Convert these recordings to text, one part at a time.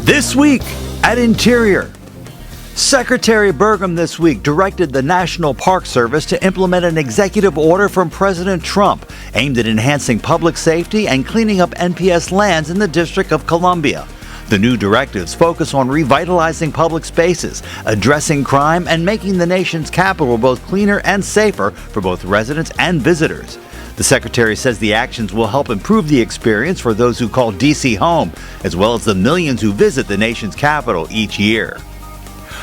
This week at Interior. Secretary Burgum this week directed the National Park Service to implement an executive order from President Trump aimed at enhancing public safety and cleaning up NPS lands in the District of Columbia. The new directives focus on revitalizing public spaces, addressing crime, and making the nation's capital both cleaner and safer for both residents and visitors. The Secretary says the actions will help improve the experience for those who call D.C. home, as well as the millions who visit the nation's capital each year.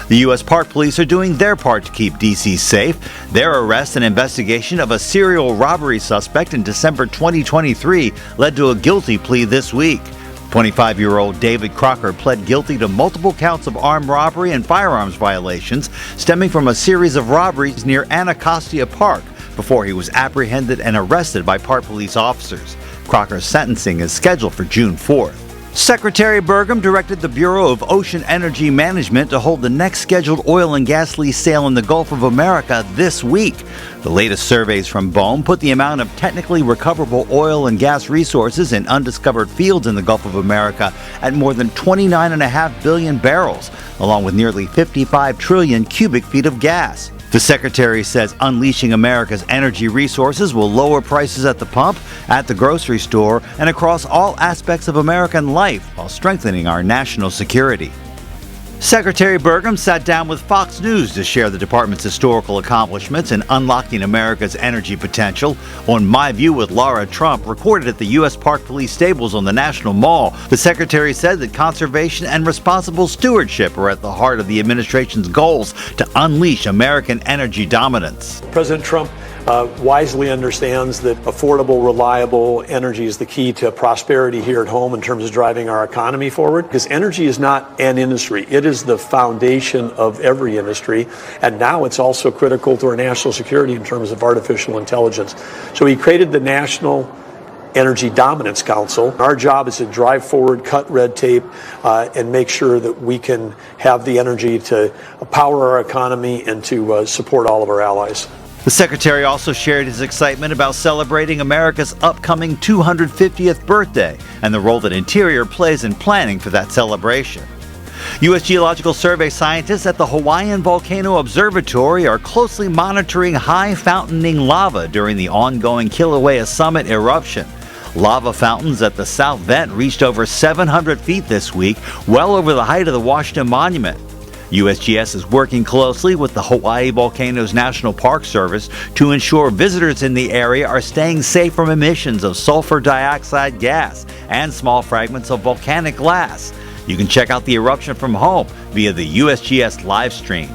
The U.S. Park Police are doing their part to keep D.C. safe. Their arrest and investigation of a serial robbery suspect in December 2023 led to a guilty plea this week. 25-year-old David Crocker pled guilty to multiple counts of armed robbery and firearms violations stemming from a series of robberies near Anacostia Park before he was apprehended and arrested by Park Police officers. Crocker's sentencing is scheduled for June 4th. Secretary Burgum directed the Bureau of Ocean Energy Management to hold the next scheduled oil and gas lease sale in the Gulf of America this week. The latest surveys from BOEM put the amount of technically recoverable oil and gas resources in undiscovered fields in the Gulf of America at more than 29.5 billion barrels, along with nearly 55 trillion cubic feet of gas. The Secretary says unleashing America's energy resources will lower prices at the pump, at the grocery store, and across all aspects of American life while strengthening our national security. Secretary Burgum sat down with Fox News to share the department's historical accomplishments in unlocking America's energy potential. On My View with Laura Trump, recorded at the U.S. Park Police Stables on the National Mall, the Secretary said that conservation and responsible stewardship are at the heart of the administration's goals to unleash American energy dominance. President Trump wisely understands that affordable, reliable energy is the key to prosperity here at home in terms of driving our economy forward. Because energy is not an industry. It is the foundation of every industry. And now it's also critical to our national security in terms of artificial intelligence. So he created the National Energy Dominance Council. Our job is to drive forward, cut red tape, and make sure that we can have the energy to power our economy and to support all of our allies. The Secretary also shared his excitement about celebrating America's upcoming 250th birthday and the role that Interior plays in planning for that celebration. U.S. Geological Survey scientists at the Hawaiian Volcano Observatory are closely monitoring high fountaining lava during the ongoing Kilauea Summit eruption. Lava fountains at the south vent reached over 700 feet this week, well over the height of the Washington Monument. USGS is working closely with the Hawaii Volcanoes National Park Service to ensure visitors in the area are staying safe from emissions of sulfur dioxide gas and small fragments of volcanic glass. You can check out the eruption from home via the USGS live stream.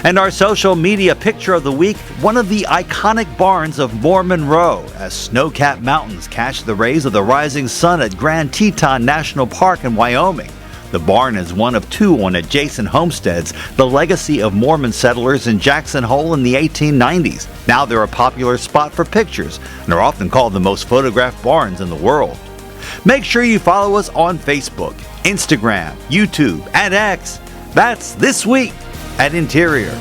And our social media picture of the week, one of the iconic barns of Mormon Row, as snow-capped mountains catch the rays of the rising sun at Grand Teton National Park in Wyoming. The barn is one of two on adjacent homesteads, the legacy of Mormon settlers in Jackson Hole in the 1890s. Now they're a popular spot for pictures and are often called the most photographed barns in the world. Make sure you follow us on Facebook, Instagram, YouTube, and X. That's This Week at Interior.